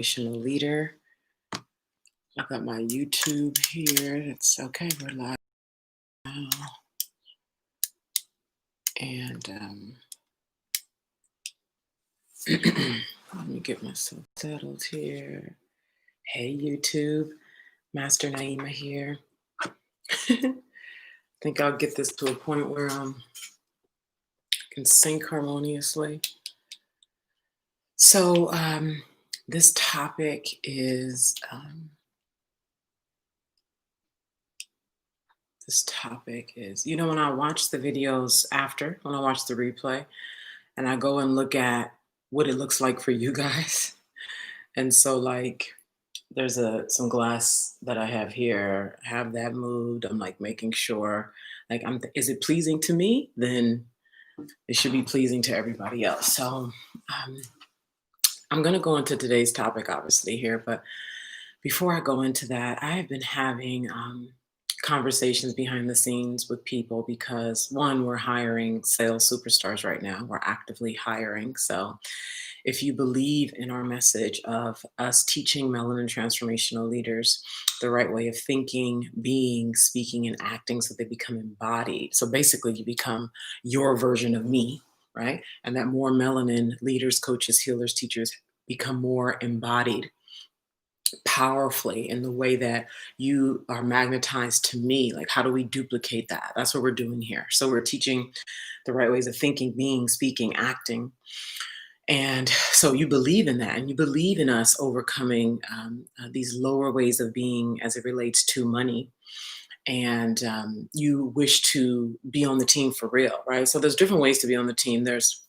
Transformational leader. I've got my YouTube here. That's okay. We're live now. And let me get myself settled here. Hey, YouTube. Master Naima here. I think I'll get this to a point where I can sync harmoniously. So this topic is when I watch the videos after, when I watch the replay, and I go and look at what it looks like for you guys. And so like there's some glass that I have here. I have that moved. I'm like making sure, like, is it pleasing to me? Then it should be pleasing to everybody else. So I'm going to go into today's topic, obviously, here. But before I go into that, I have been having conversations behind the scenes with people because, one, we're hiring sales superstars right now. We're actively hiring. So if you believe in our message of us teaching melanin transformational leaders the right way of thinking, being, speaking, and acting so they become embodied. So basically, you become your version of me, right? And that more melanin leaders, coaches, healers, teachers become more embodied powerfully in the way that you are magnetized to me. Like, how do we duplicate that? That's what we're doing here. So we're teaching the right ways of thinking, being, speaking, acting. And so you believe in that, and you believe in us overcoming these lower ways of being as it relates to money. And you wish to be on the team for real, right? So there's different ways to be on the team. There's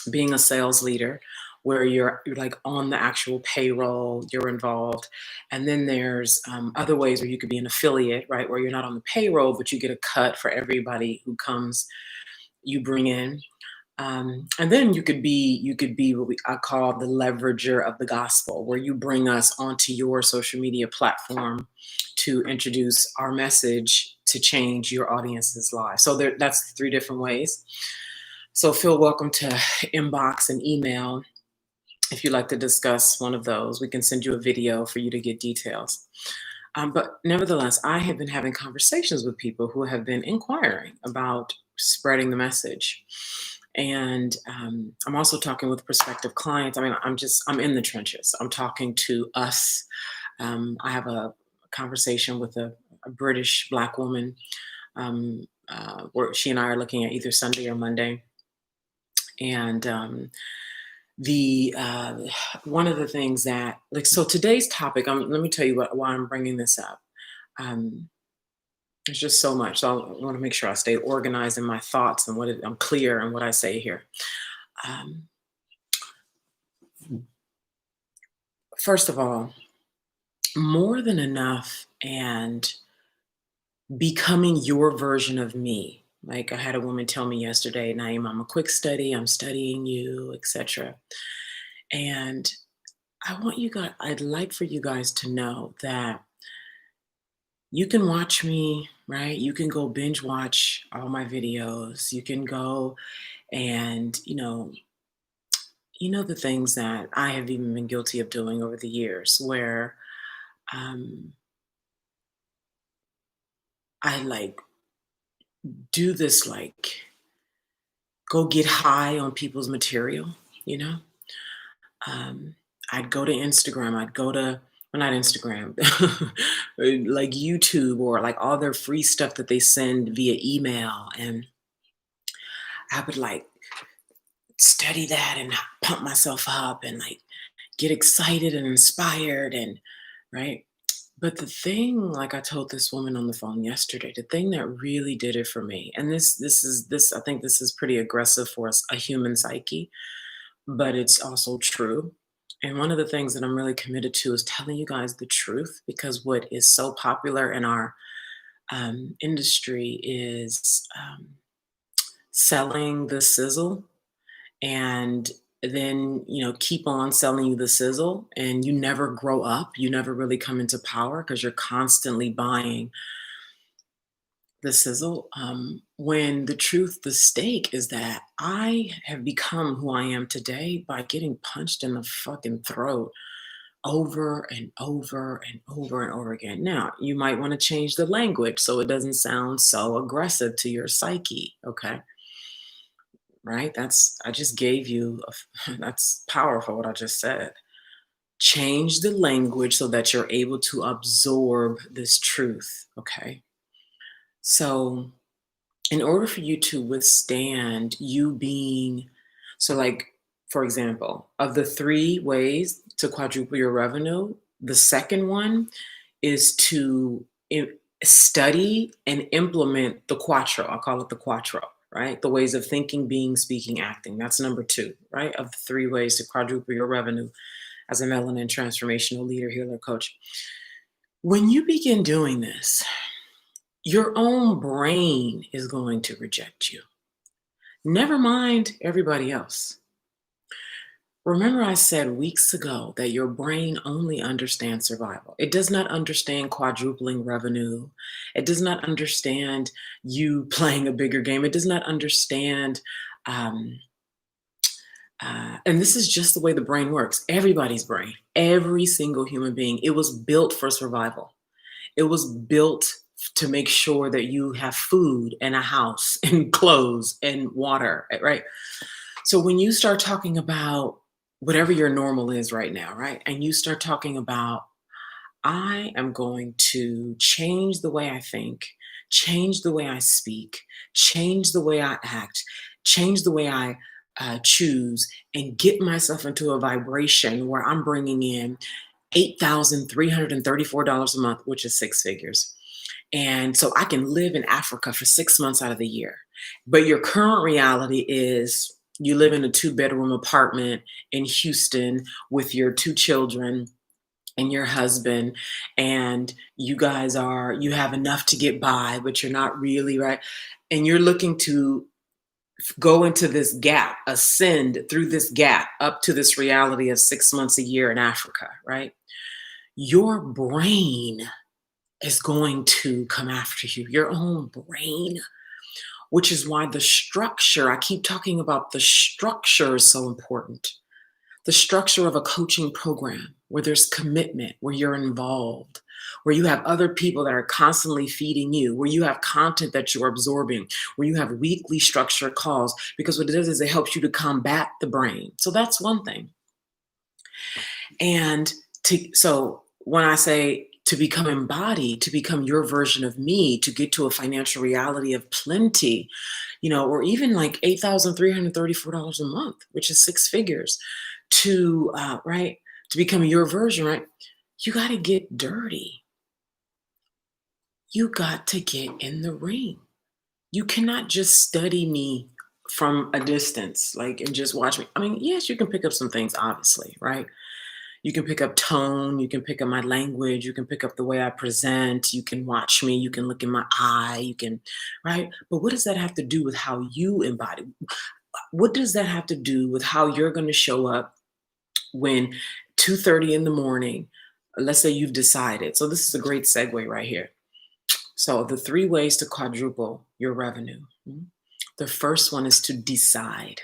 being a sales leader, where you're like on the actual payroll, you're involved. And then there's other ways where you could be an affiliate, right? Where you're not on the payroll, but you get a cut for everybody who comes, you bring in. And then you could be what I call the leverager of the gospel, where you bring us onto your social media platform to introduce our message to change your audience's lives. So that's 3 different ways. So feel welcome to inbox and email if you'd like to discuss one of those. We can send you a video for you to get details. But nevertheless, I have been having conversations with people who have been inquiring about spreading the message. And I'm also talking with prospective clients. I mean, I'm in the trenches. I'm talking to us. I have a conversation with a British Black woman where she and I are looking at either Sunday or Monday. And one of the things that, like, so today's topic, let me tell you why I'm bringing this up. There's just so much. So I want to make sure I stay organized in my thoughts and I'm clear in what I say here. First of all, more than enough and becoming your version of me. Like I had a woman tell me yesterday, Naima, I'm a quick study, I'm studying you, etc. And I'd like for you guys to know that you can watch me, right? You can go binge watch all my videos. You can go and, the things that I have even been guilty of doing over the years where I like do this, like go get high on people's material, you know? I'd go to Instagram, well, not Instagram, like YouTube or like all their free stuff that they send via email. And I would like study that and pump myself up and like get excited and inspired and right. But the thing, like I told this woman on the phone yesterday, the thing that really did it for me, and this I think this is pretty aggressive for us, a human psyche, but it's also true. And one of the things that I'm really committed to is telling you guys the truth, because what is so popular in our industry is selling the sizzle and then keep on selling you the sizzle, and you never grow up, you never really come into power because you're constantly buying the sizzle, when the truth, the stake is that I have become who I am today by getting punched in the fucking throat over and over and over and over again. Now, you might want to change the language so it doesn't sound so aggressive to your psyche. Okay. Right. I just gave you, that's powerful what I just said. Change the language so that you're able to absorb this truth. Okay. So, in order for you to withstand you being, so like, for example, of the three ways to quadruple your revenue, the second one is to study and implement the quattro. I call it the quattro, right? The ways of thinking, being, speaking, acting. That's number two, right? Of the three ways to quadruple your revenue as a melanin transformational leader, healer, coach. When you begin doing this, your own brain is going to reject you. Never mind everybody else. Remember, I said weeks ago that your brain only understands survival. It does not understand quadrupling revenue. It does not understand you playing a bigger game. It does not understand, um, and this is just the way the brain works. Everybody's brain, every single human being, it was built for survival. It was built to make sure that you have food and a house and clothes and water, right? So when you start talking about whatever your normal is right now, right? And you start talking about, I am going to change the way I think, change the way I speak, change the way I act, change the way I choose, and get myself into a vibration where I'm bringing in $8,334 a month, which is six figures. And so I can live in Africa for 6 months out of the year. But your current reality is you live in a two-bedroom apartment in Houston with your two children and your husband, and you have enough to get by, but you're not really, right? And you're looking to go into this gap, ascend through this gap up to this reality of 6 months a year in Africa, right? Your brain is going to come after you, your own brain, which is why the structure, I keep talking about the structure is so important. The structure of a coaching program where there's commitment, where you're involved, where you have other people that are constantly feeding you, where you have content that you're absorbing, where you have weekly structured calls, because what it does is it helps you to combat the brain. So that's one thing. And so when I say to become embodied, to become your version of me, to get to a financial reality of plenty, or even like $8,334 a month, which is six figures, right, to become your version, right? You got to get dirty. You got to get in the ring. You cannot just study me from a distance, like, and just watch me. I mean, yes, you can pick up some things, obviously, right? You can pick up tone, you can pick up my language, you can pick up the way I present, you can watch me, you can look in my eye, right? But what does that have to do with how you embody? What does that have to do with how you're going to show up when 2:30 in the morning, let's say you've decided. So this is a great segue right here. So the three ways to quadruple your revenue. The first one is to decide.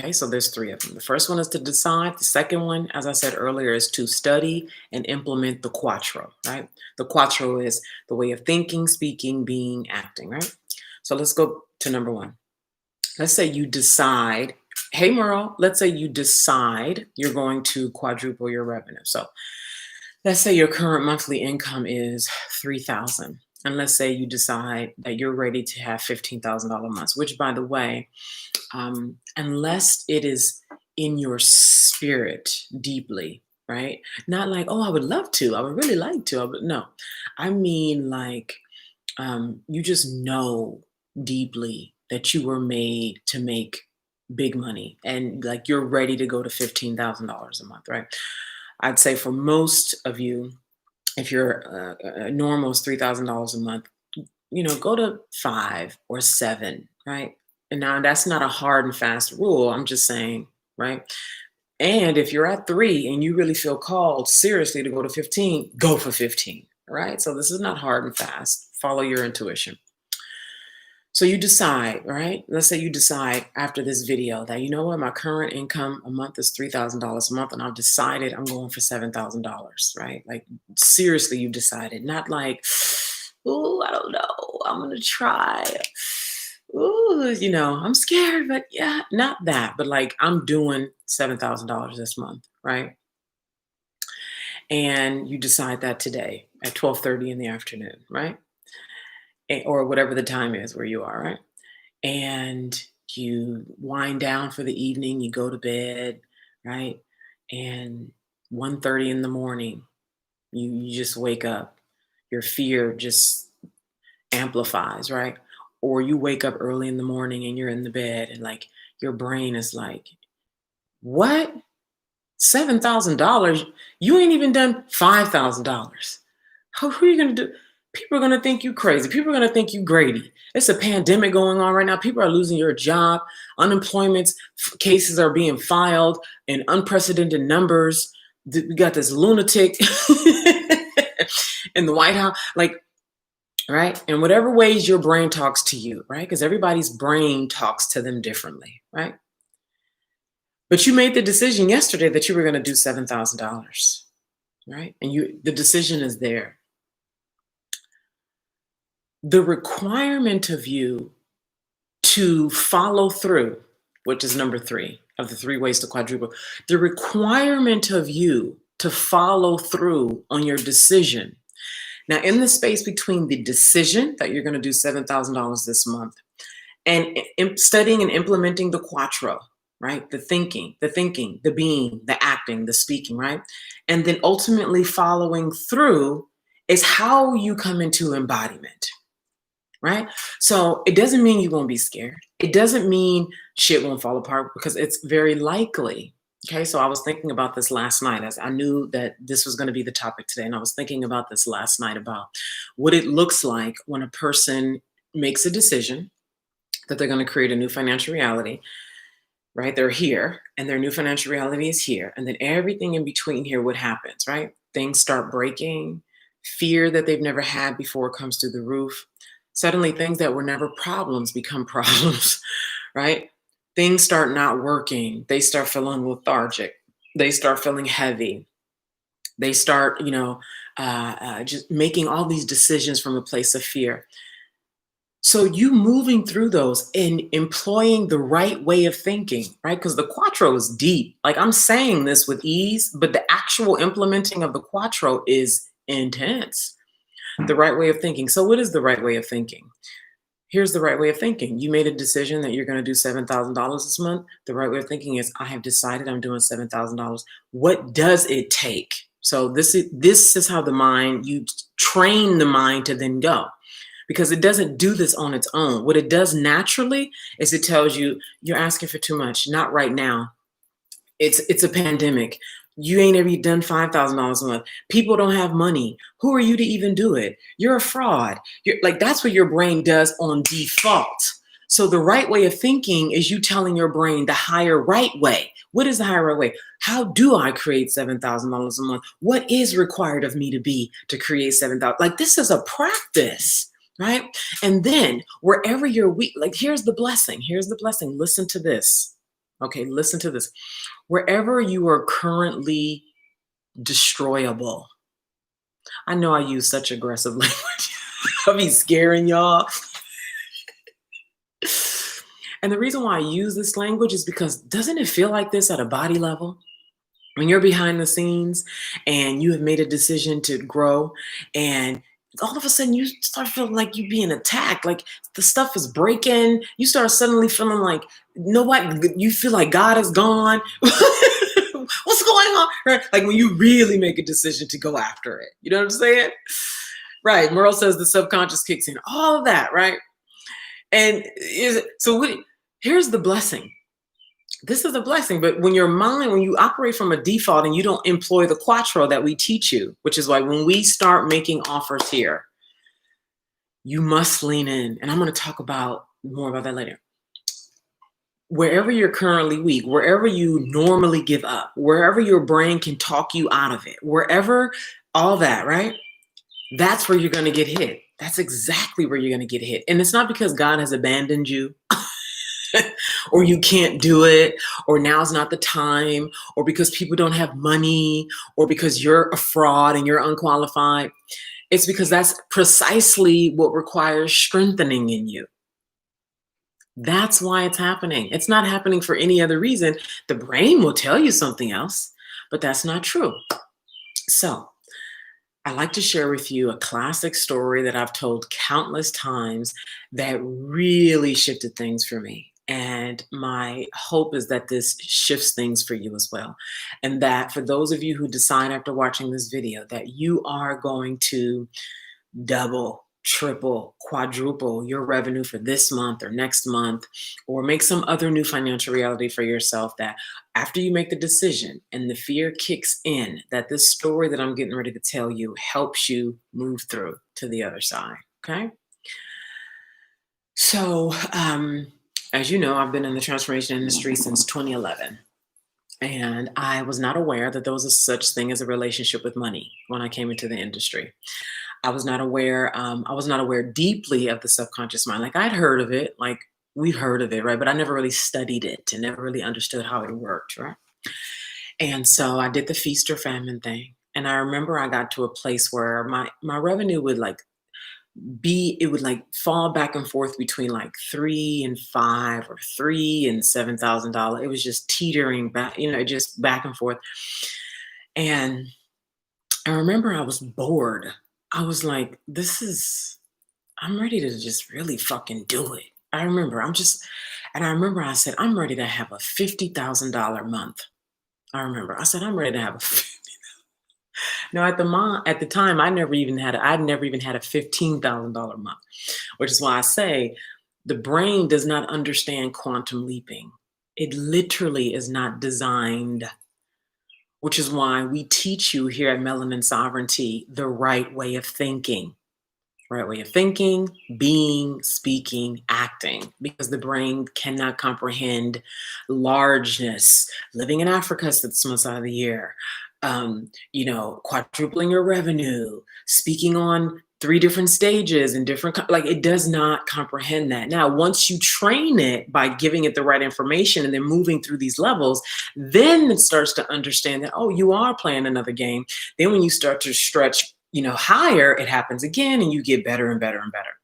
Okay, so there's three of them. The first one is to decide. The second one, as I said earlier, is to study and implement the quattro, right? The quattro is the way of thinking, speaking, being, acting, right? So let's go to number one. Let's say you decide, hey, Merle, let's say you decide you're going to quadruple your revenue. So let's say your current monthly income is $3,000. And let's say you decide that you're ready to have $15,000 months, which, by the way, unless it is in your spirit deeply, right? Not like, oh, I would love to, I would really like to, no. I mean, like, you just know deeply that you were made to make big money and like you're ready to go to $15,000 a month, right? I'd say for most of you, if your normal is $3,000 a month, go to 5 or 7, right? And now that's not a hard and fast rule. I'm just saying, right? And if you're at 3 and you really feel called seriously to go to 15, go for 15, right? So this is not hard and fast. Follow your intuition. So you decide, right? Let's say you decide after this video that, you know what, my current income a month is $3,000 a month, and I've decided I'm going for $7,000, right? Like, seriously, you decided, not like, ooh, I don't know, I'm gonna try. Ooh, I'm scared, but yeah, not that, but like, I'm doing $7,000 this month, right? And you decide that today at 12:30 in the afternoon, right? Or whatever the time is where you are, right? And you wind down for the evening, you go to bed, right? And 1:30 in the morning, you just wake up. Your fear just amplifies, right? Or you wake up early in the morning and you're in the bed and like your brain is like, what? $7,000? You ain't even done $5,000. Who are you gonna do? People are gonna think you crazy. People are gonna think you Grady. It's a pandemic going on right now. People are losing your job. Unemployment cases are being filed in unprecedented numbers. We got this lunatic in the White House, like, right? In whatever ways your brain talks to you, right? Because everybody's brain talks to them differently, right? But you made the decision yesterday that you were going to do $7,000, right? And the decision is there. The requirement of you to follow through, which is number 3 of the 3 ways to quadruple, the requirement of you to follow through on your decision. Now, in the space between the decision that you're going to do $7,000 this month and studying and implementing the quattro, right? The thinking, the being, the acting, the speaking, right? And then ultimately following through is how you come into embodiment, right? So it doesn't mean you won't be scared. It doesn't mean shit won't fall apart, because it's very likely. Okay, so I was thinking about this last night as I knew that this was going to be the topic today. And I was thinking about this last night about what it looks like when a person makes a decision that they're going to create a new financial reality, right? They're here and their new financial reality is here. And then everything in between here, what happens, right? Things start breaking. Fear that they've never had before comes through the roof. Suddenly, things that were never problems become problems, right? Things start not working. They start feeling lethargic. They start feeling heavy. They start, just making all these decisions from a place of fear. So you moving through those and employing the right way of thinking, right? Because the quattro is deep. Like, I'm saying this with ease, but the actual implementing of the quattro is intense. The right way of thinking. So what is the right way of thinking? Here's the right way of thinking. You made a decision that you're going to do $7,000 this month. The right way of thinking is, I have decided I'm doing $7,000. What does it take? So this is how you train the mind to then go, because it doesn't do this on its own. What it does naturally is it tells you, you're asking for too much. Not right now. It's a pandemic. You ain't ever done $5,000 a month. People don't have money. Who are you to even do it? You're a fraud. You're like, that's what your brain does on default. So the right way of thinking is you telling your brain the higher right way. What is the higher right way? How do I create $7,000 a month? What is required of me to be to create $7,000? Like, this is a practice, right? And then wherever you're weak, like, here's the blessing. Here's the blessing. Listen to this. Okay, listen to this. Wherever you are currently destroyable. I know I use such aggressive language. I'll be scaring y'all. And the reason why I use this language is because, doesn't it feel like this at a body level? When you're behind the scenes and you have made a decision to grow, and all of a sudden you start feeling like you're being attacked, like the stuff is breaking. You start suddenly feeling like you feel like God is gone. What's going on? Right? Like when you really make a decision to go after it. You know what I'm saying? Right. Merle says the subconscious kicks in. All of that, right? And here's the blessing. This is a blessing, but when you operate from a default and you don't employ the quattro that we teach you, which is why when we start making offers here, you must lean in. And I'm going to talk more about that later. Wherever you're currently weak, wherever you normally give up, wherever your brain can talk you out of it, wherever all that, right? That's where you're going to get hit. that's exactly where you're going to get hit. And it's not because God has abandoned you or you can't do it, or now's not the time, or because people don't have money, or because you're a fraud and you're unqualified. It's because that's precisely what requires strengthening in you. That's why it's happening. It's not happening for any other reason. The brain will tell you something else, but that's not true. So, I like to share with you a classic story that I've told countless times that really shifted things for me. And my hope is that this shifts things for you as well. And that for those of you who decide after watching this video that you are going to double, triple, quadruple your revenue for this month or next month, or make some other new financial reality for yourself, that after you make the decision and the fear kicks in, that this story that I'm getting ready to tell you helps you move through to the other side. Okay. So, as you know, I've been in the transformation industry since 2011. And I was not aware that there was a such thing as a relationship with money when I came into the industry. I was not aware deeply of the subconscious mind. Like I'd heard of it, like we've heard of it, right? But I never really studied it and never really understood how it worked, right? And so I did the feast or famine thing. And I remember I got to a place where my revenue would it would like fall back and forth between like 3 and 5 or $3,000 and $7,000. It was just teetering back, just back and forth. And I remember I was bored. I was like, I'm ready to just really fucking do it. And I remember I said, I'm ready to have a $50,000 month. I said, I'm ready to have a, no, at the time, I'd never even had a $15,000 month, which is why I say the brain does not understand quantum leaping. It literally is not designed, which is why we teach you here at Melanin Sovereignty the right way of thinking. Right way of thinking, being, speaking, acting, because the brain cannot comprehend largeness. Living in Africa 6 months out of the year, quadrupling your revenue, speaking on 3 different stages and like it does not comprehend that. Now, once you train it by giving it the right information and then moving through these levels, then it starts to understand that, oh, you are playing another game. Then when you start to stretch higher, it happens again and you get better and better and better.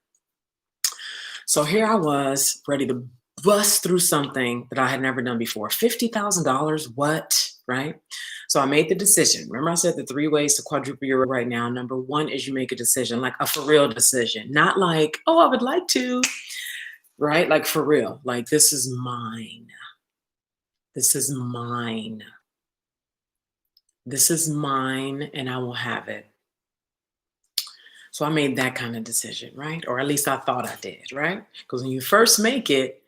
So here I was ready to bust through something that I had never done before. $50,000, what, right? So I made the decision. Remember I said the 3 ways to quadruple your right now. Number 1 is you make a decision, like a for real decision, not like, oh, I would like to, right? Like for real, like this is mine. This is mine. This is mine and I will have it. So I made that kind of decision, right? Or at least I thought I did, right? Because when you first make it,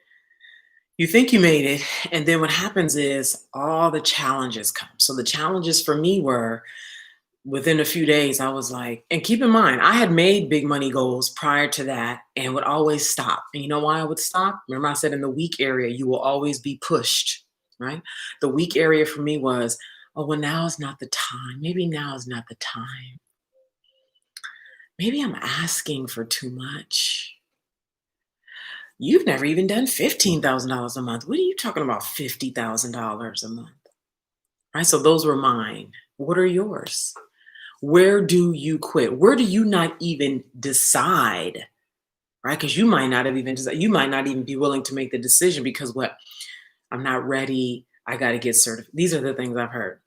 you think you made it. And then what happens is all the challenges come. So the challenges for me were within a few days, I was like, and keep in mind, I had made big money goals prior to that and would always stop. And you know why I would stop? Remember I said in the weak area, you will always be pushed, right? The weak area for me was, oh, well, now is not the time. Maybe now is not the time. Maybe I'm asking for too much. You've never even done $15,000 a month. What are you talking about $50,000 a month? Right? So those were mine. What are yours? Where do you quit? Where do you not even decide? Right? Because you might not have even decided. You might not even be willing to make the decision because what? I'm not ready. I got to get certified. These are the things I've heard.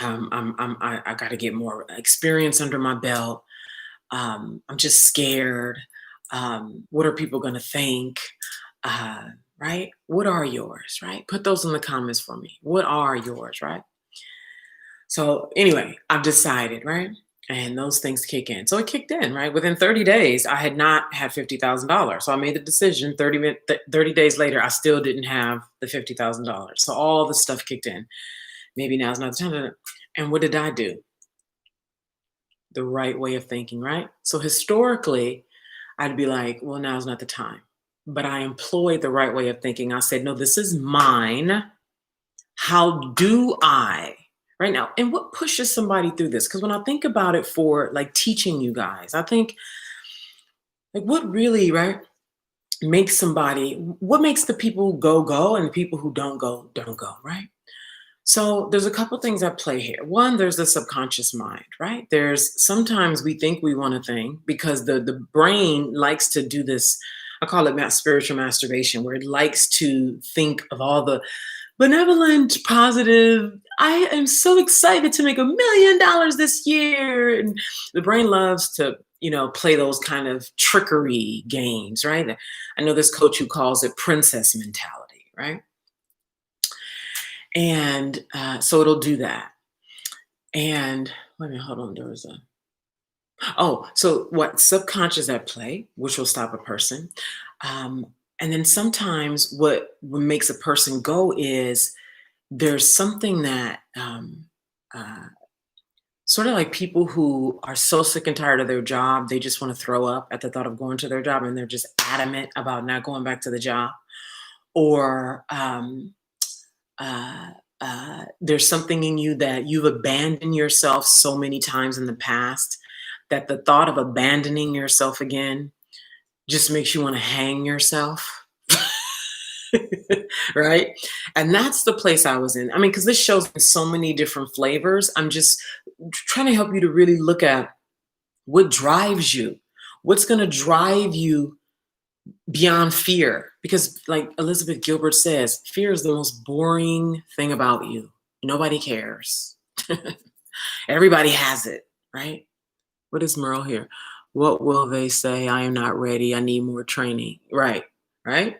I got to get more experience under my belt. I'm just scared. What are people going to think? Right? What are yours? Right? Put those in the comments for me. What are yours? Right? So anyway, I've decided, right? And those things kick in. So it kicked in, right? Within 30 days, I had not had $50,000. So I made the decision 30 days later, I still didn't have the $50,000. So all the stuff kicked in. Maybe now's not the time. And what did I do? The right way of thinking, right? So historically, I'd be like, well, now's not the time. But I employed the right way of thinking. I said, no, this is mine. How do I, right now? And what pushes somebody through this? Because when I think about it for like teaching you guys, I think Like what really, right, makes somebody, what makes the people go and the people who don't go, right? So there's a couple things at play here. One, there's the subconscious mind, right? There's sometimes we think we want a thing because the brain likes to do this. I call it spiritual masturbation, where it likes to think of all the benevolent, positive. I am so excited to make $1 million this year, and the brain loves to, play those kind of trickery games, right? I know this coach who calls it princess mentality, right? And so it'll do that. And wait a minute, hold on. There was a so what subconscious at play, which will stop a person. Um, and then sometimes what makes a person go is there's something that uh, sort of like people who are so sick and tired of their job, they just want to throw up at the thought of going to their job, and they're just adamant about not going back to the job. Or uh, there's something in you that you've abandoned yourself so many times in the past that the thought of abandoning yourself again just makes you want to hang yourself. Right? And that's the place I was in. I mean, because this shows in so many different flavors. I'm just trying to help you to really look at what drives you, what's going to drive you beyond fear. Because, like Elizabeth Gilbert says, fear is the most boring thing about you. Nobody cares. Everybody has it, right? What is Merle here? What will they say? I am not ready. I need more training. Right, right?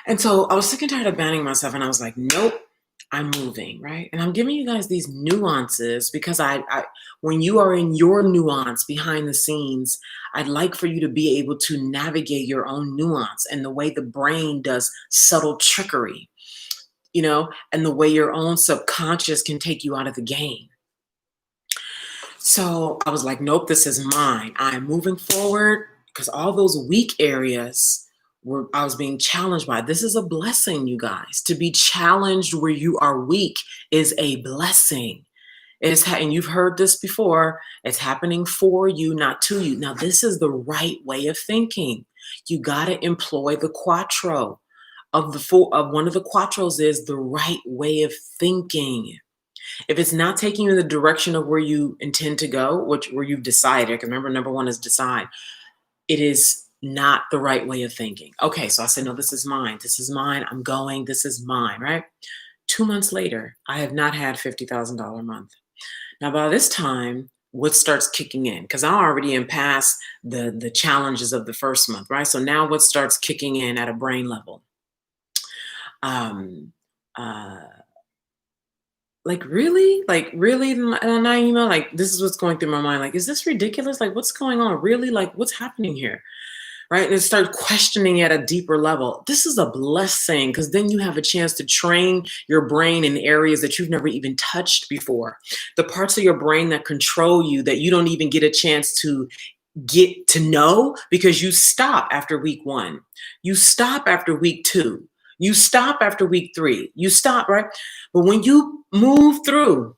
And so I was sick and tired of banning myself, and I was like, nope, I'm moving, right? And I'm giving you guys these nuances because when you are in your nuance behind the scenes, I'd like for you to be able to navigate your own nuance and the way the brain does subtle trickery, and the way your own subconscious can take you out of the game. So I was like, nope, this is mine. I'm moving forward because all those weak areas I was being challenged by. This is a blessing, you guys. To be challenged where you are weak is a blessing. And you've heard this before. It's happening for you, not to you. Now, this is the right way of thinking. You got to employ the quattro of one of the quattros is the right way of thinking. If it's not taking you in the direction of where you intend to go, where you've decided, because remember, number one is decide, it is not the right way of thinking. Okay, so I said, no, this is mine. This is mine. I'm going. This is mine, right? 2 months later, I have not had $50,000 a month. Now, by this time, what starts kicking in? Because I already am past the challenges of the first month, right? So now what starts kicking in at a brain level? Um, uh, like really, Naima, like this is what's going through my mind. Like, is this ridiculous? Like, what's going on? Really? Like, what's happening here? Right? And start questioning at a deeper level. This is a blessing because then you have a chance to train your brain in areas that you've never even touched before. The parts of your brain that control you that you don't even get a chance to get to know because you stop after week 1. You stop after week 2. You stop after week 3. You stop, right? But when you move through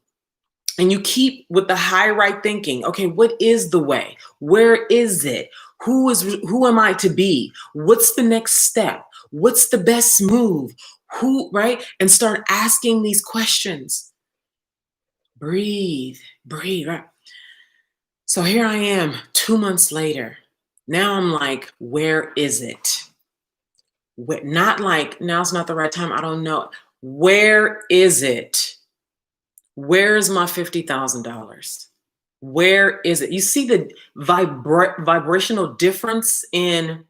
and you keep with the high right thinking, okay, what is the way? Where is it? Who am I to be? What's the next step? What's the best move? Who, right? And start asking these questions. Breathe, right? So here I am 2 months later. Now I'm like, where is it? Not like, now's not the right time. I don't know. Where is it? Where's my $50,000? Where is it? You see the vibrational difference in,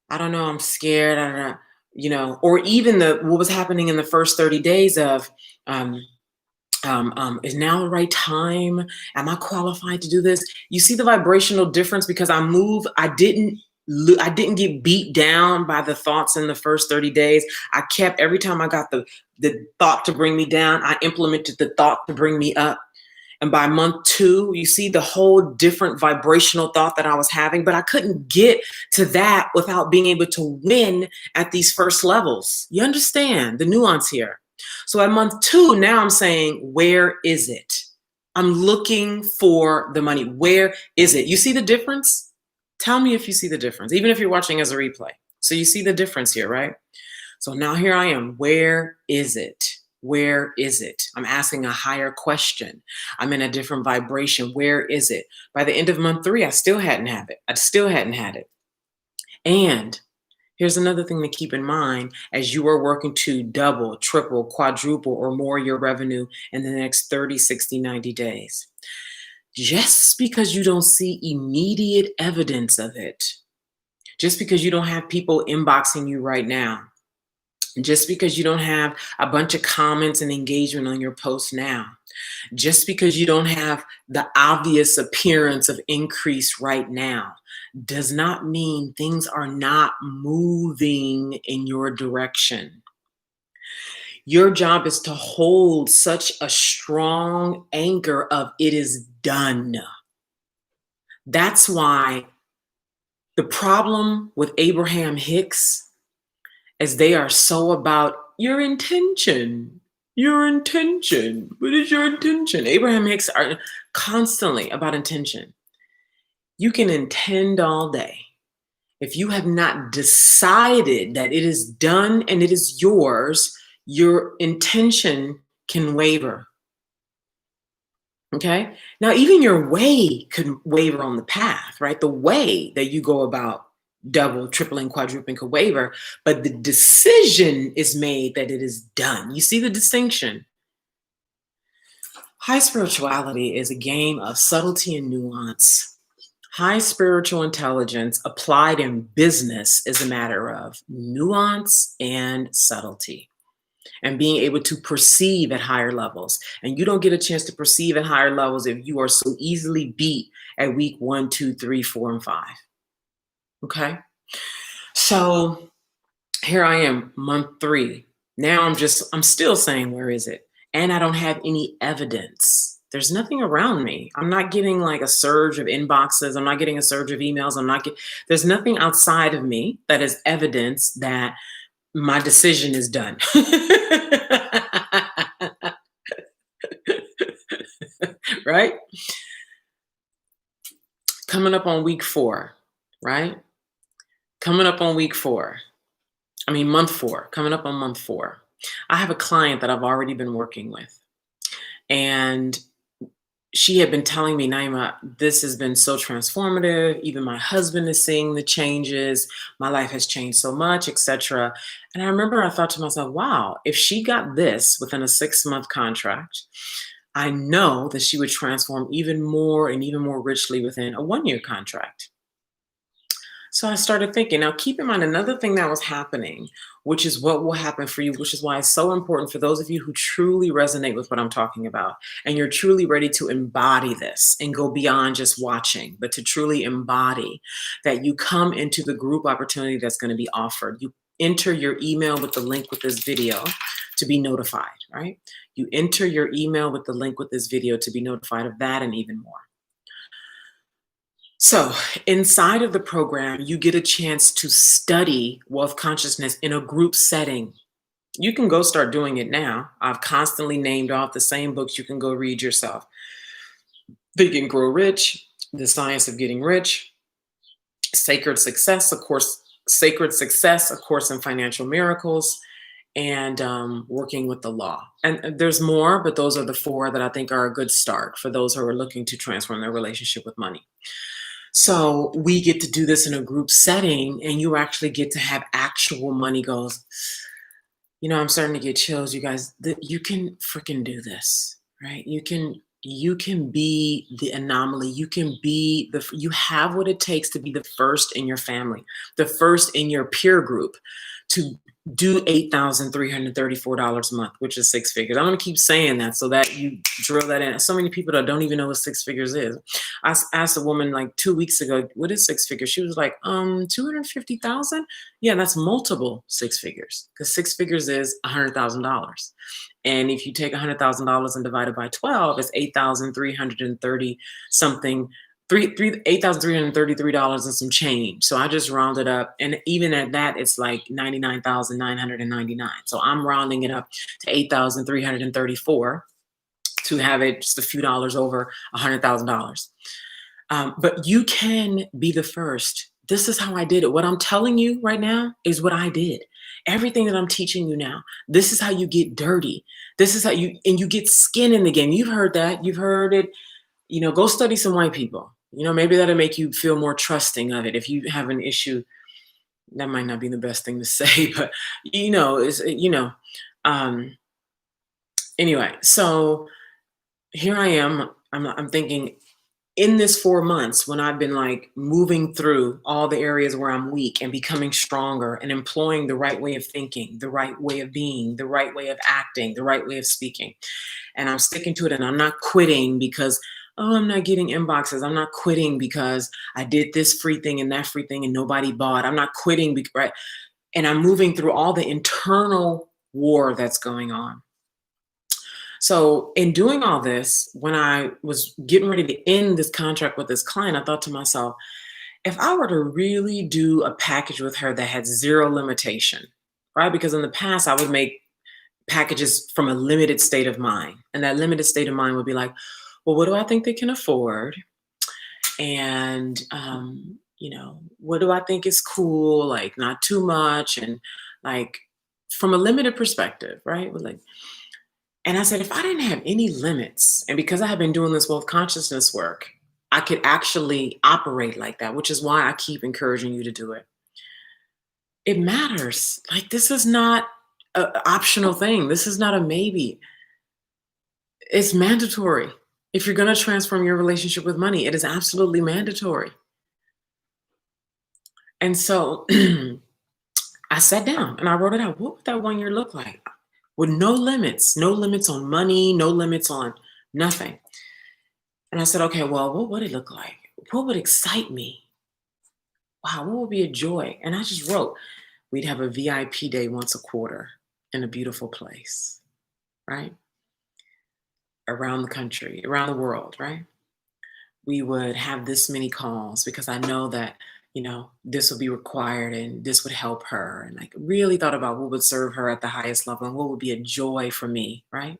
I don't know, I'm scared, I don't know, or even what was happening in the first 30 days of, is now the right time? Am I qualified to do this? You see the vibrational difference because I didn't get beat down by the thoughts in the first 30 days. I kept, every time I got the thought to bring me down, I implemented the thought to bring me up. And by month 2, you see the whole different vibrational thought that I was having, but I couldn't get to that without being able to win at these first levels. You understand the nuance here? So at month 2, now I'm saying, where is it? I'm looking for the money. Where is it? You see the difference? Tell me if you see the difference, even if you're watching as a replay. So you see the difference here, right? So now here I am. Where is it? Where is it? I'm asking a higher question. I'm in a different vibration. Where is it? By the end of month 3, I still hadn't had it. I still hadn't had it. And here's another thing to keep in mind as you are working to double, triple, quadruple, or more your revenue in the next 30, 60, 90 days. Just because you don't see immediate evidence of it, just because you don't have people inboxing you right now, just because you don't have a bunch of comments and engagement on your post now, just because you don't have the obvious appearance of increase right now, does not mean things are not moving in your direction. Your job is to hold such a strong anchor of it is done. That's why the problem with Abraham Hicks is they are so about your intention. Your intention. What is your intention? Abraham Hicks are constantly about intention. You can intend all day. If you have not decided that it is done and it is yours, your intention can waver. Okay? Now, even your way could waver on the path, right? The way that you go about double, tripling, quadrupling could waver, but the decision is made that it is done. You see the distinction? High spirituality is a game of subtlety and nuance. High spiritual intelligence applied in business is a matter of nuance and subtlety and being able to perceive at higher levels. And you don't get a chance to perceive at higher levels if you are so easily beat at week 1, 2, 3, 4, and 5. Okay? So here I am, month 3. Now I'm still saying, where is it? And I don't have any evidence. There's nothing around me. I'm not getting like a surge of inboxes. I'm not getting a surge of emails. There's nothing outside of me that is evidence that my decision is done. Right? Coming up on week 4, right? Coming up on week 4. Month 4, coming up on month 4. I have a client that I've already been working with. And she had been telling me, Naima, this has been so transformative. Even my husband is seeing the changes. My life has changed so much, etc. And I remember I thought to myself, wow, if she got this within a 6-month contract, I know that she would transform even more and even more richly within a 1-year contract. So I started thinking, now keep in mind another thing that was happening, which is what will happen for you, which is why it's so important for those of you who truly resonate with what I'm talking about, and you're truly ready to embody this and go beyond just watching, but to truly embody that you come into the group opportunity that's going to be offered. You enter your email with the link with this video to be notified, right? You enter your email with the link with this video to be notified of that and even more. So inside of the program, you get a chance to study wealth consciousness in a group setting. You can go start doing it now. I've constantly named off the same books you can go read yourself. Think and Grow Rich, The Science of Getting Rich, Sacred Success, A Course in Financial Miracles, and Working with the Law. And there's more, but those are the 4 that I think are a good start for those who are looking to transform their relationship with money. So we get to do this in a group setting, and you actually get to have actual money goals. You know, I'm starting to get chills, you guys. You can freaking do this, right? You can be the anomaly. You have what it takes to be the first in your family, the first in your peer group to do $8,334 a month, which is 6 figures. I'm going to keep saying that so that you drill that in. So many people that don't even know what 6 figures is. I asked a woman like 2 weeks ago, what is 6 figures? She was like, 250,000. Yeah, that's multiple 6 figures, because 6 figures is $100,000. And if you take $100,000 and divide it by 12, it's $8,330 something. $8,333 and some change. So I just rounded up, and even at that, it's like $99,999. So I'm rounding it up to $8,334 to have it just a few dollars over $100,000. But you can be the first. This is how I did it. What I'm telling you right now is what I did. Everything that I'm teaching you now, this is how you get dirty. This is how you get skin in the game. You've heard that. You've heard it. Go study some white people. Maybe that'll make you feel more trusting of it. If you have an issue, that might not be the best thing to say, but um, anyway, so here I am. I'm thinking, in this 4 months, when I've been like moving through all the areas where I'm weak and becoming stronger and employing the right way of thinking, the right way of being, the right way of acting, the right way of speaking, and I'm sticking to it, and I'm not quitting because, oh, I'm not getting inboxes. I'm not quitting because I did this free thing and that free thing and nobody bought. I'm not quitting, right? And I'm moving through all the internal war that's going on. So, in doing all this, when I was getting ready to end this contract with this client, I thought to myself, if I were to really do a package with her that had zero limitation, right? Because in the past, I would make packages from a limited state of mind. And that limited state of mind would be like, well, what do I think they can afford? And, what do I think is cool? Like, not too much. And like, from a limited perspective, right? Like, and I said, if I didn't have any limits, and because I have been doing this wealth consciousness work, I could actually operate like that, which is why I keep encouraging you to do it. It matters. Like, this is not an optional thing. This is not a maybe. It's mandatory. If you're going to transform your relationship with money, it is absolutely mandatory. And so I sat down and I wrote it out. What would that 1 year look like? With no limits on money, no limits on nothing. And I said, okay, well, what would it look like? What would excite me? Wow, what would be a joy? And I just wrote, we'd have a VIP day once a quarter in a beautiful place, right? Around the country, around the world, right? We would have this many calls because I know that, this would be required and this would help her. And like really thought about what would serve her at the highest level and what would be a joy for me, right?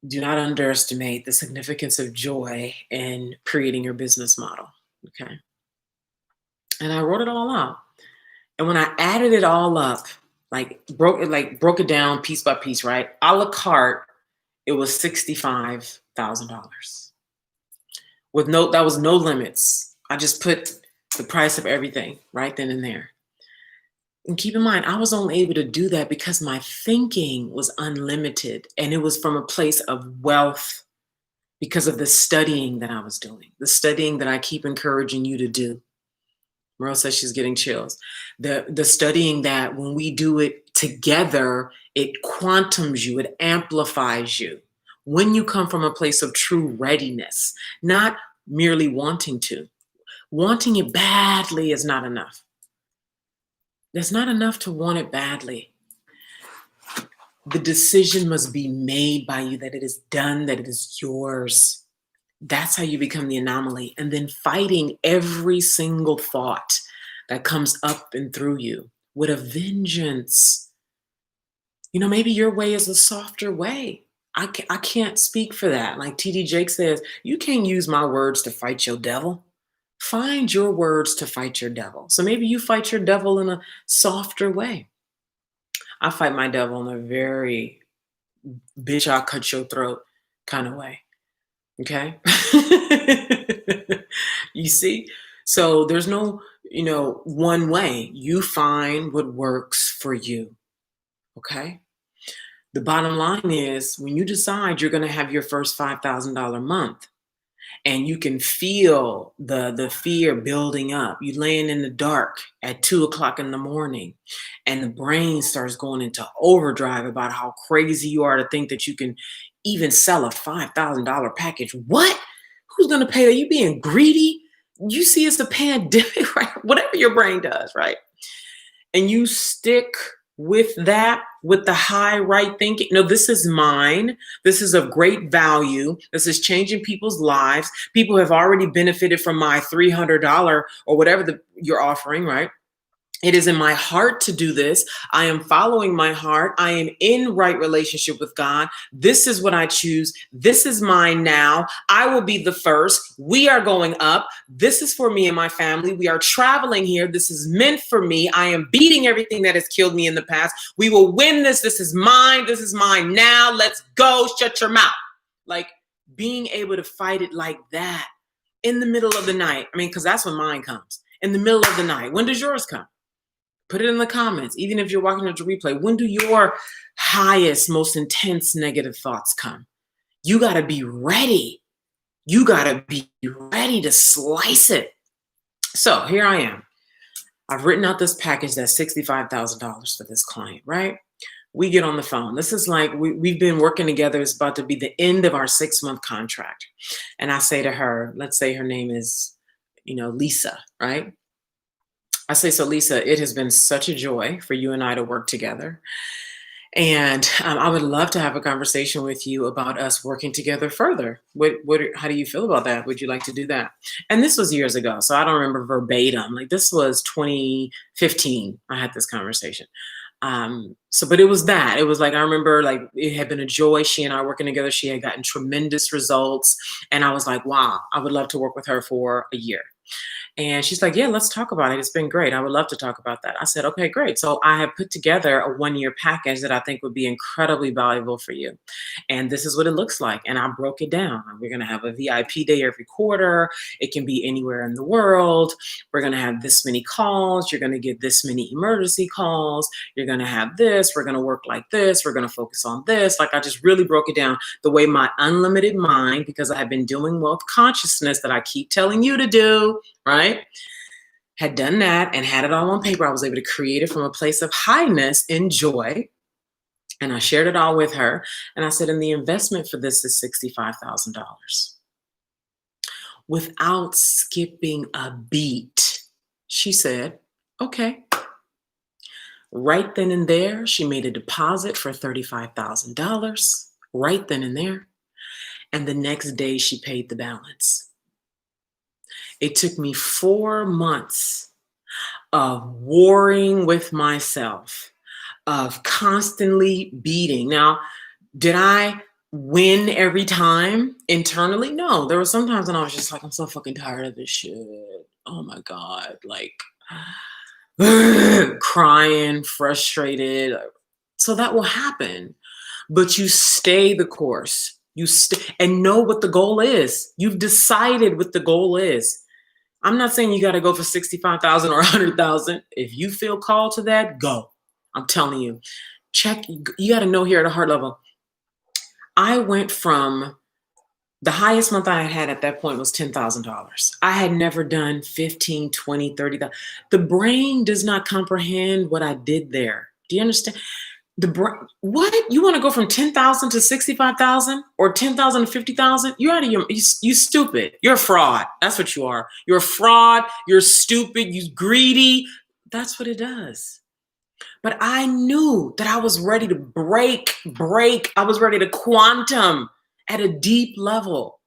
Do not underestimate the significance of joy in creating your business model. Okay. And I wrote it all out. And when I added it all up, broke it down piece by piece, right? A la carte, it was $65,000. That was no limits. I just put the price of everything right then and there. And keep in mind, I was only able to do that because my thinking was unlimited. And it was from a place of wealth because of the studying that I was doing, the studying that I keep encouraging you to do. Merle says she's getting chills. The studying that when we do it together, it quantums you, it amplifies you. When you come from a place of true readiness, not merely wanting to. Wanting it badly is not enough. It's not enough to want it badly. The decision must be made by you that it is done, that it is yours. That's how you become the anomaly. And then fighting every single thought that comes up and through you with a vengeance. Maybe your way is a softer way. I can't speak for that. Like TD Jake says, you can't use my words to fight your devil. Find your words to fight your devil. So maybe you fight your devil in a softer way. I fight my devil in a very bitch, I'll cut your throat kind of way. Okay. You see? So there's no, one way. You find what works for you. Okay. The bottom line is when you decide you're going to have your first $5,000 month, and you can feel the fear building up. You laying in the dark at 2:00 in the morning, and the brain starts going into overdrive about how crazy you are to think that you can even sell a $5,000 package. What? Who's going to pay that? You being greedy? You see it's a pandemic, right? Whatever your brain does, right? And you stick with that, with the high right thinking. No, this is mine. This is of great value. This is changing people's lives. People have already benefited from my $300 or whatever you're offering, right? It is in my heart to do this. I am following my heart. I am in right relationship with God. This is what I choose. This is mine now. I will be the first. We are going up. This is for me and my family. We are traveling here. This is meant for me. I am beating everything that has killed me in the past. We will win this. This is mine. This is mine now. Let's go. Shut your mouth. Like being able to fight it like that in the middle of the night. I mean, because that's when mine comes. In the middle of the night. When does yours come? Put it in the comments. Even if you're walking into replay, when do your highest, most intense negative thoughts come? You got to be ready. You got to be ready to slice it. So here I am. I've written out this package that's $65,000 for this client, right? We get on the phone. This is like, we've been working together. It's about to be the end of our 6-month contract. And I say to her, let's say her name is, Lisa, right? I say, so Lisa, it has been such a joy for you and I to work together. And I would love to have a conversation with you about us working together further. How do you feel about that? Would you like to do that? And this was years ago, so I don't remember verbatim. Like this was 2015. I had this conversation. But it was that. It was like, I remember like it had been a joy. She and I working together. She had gotten tremendous results. And I was like, wow, I would love to work with her for a year. And she's like, yeah, let's talk about it. It's been great. I would love to talk about that. I said, okay, great. So I have put together a 1-year package that I think would be incredibly valuable for you. And this is what it looks like. And I broke it down. We're going to have a VIP day every quarter. It can be anywhere in the world. We're going to have this many calls. You're going to get this many emergency calls. You're going to have this. We're going to work like this. We're going to focus on this. Like I just really broke it down the way my unlimited mind, because I have been doing wealth consciousness that I keep telling you to do, right? Had done that and had it all on paper. I was able to create it from a place of highness and joy. And I shared it all with her. And I said, and the investment for this is $65,000. Without skipping a beat, she said, okay. Right then and there, she made a deposit for $35,000. Right then and there. And the next day she paid the balance. It took me 4 months of warring with myself, of constantly beating. Now, did I win every time internally? No, there were some times when I was just like, I'm so fucking tired of this shit. Oh my God, like crying, frustrated. So that will happen, but you stay the course. You stay and know what the goal is. You've decided what the goal is. I'm not saying you got to go for 65,000 or 100,000. If you feel called to that, go. I'm telling you, you got to know here at a heart level. I went from the highest month I had at that point was $10,000. I had never done 15, 20, 30,000. The brain does not comprehend what I did there. Do you understand? What? You want to go from 10,000 to 65,000 or 10,000 to 50,000? You're out of you stupid. You're a fraud. That's what you are. You're a fraud. You're stupid. You're greedy. That's what it does. But I knew that I was ready to break. I was ready to quantum at a deep level.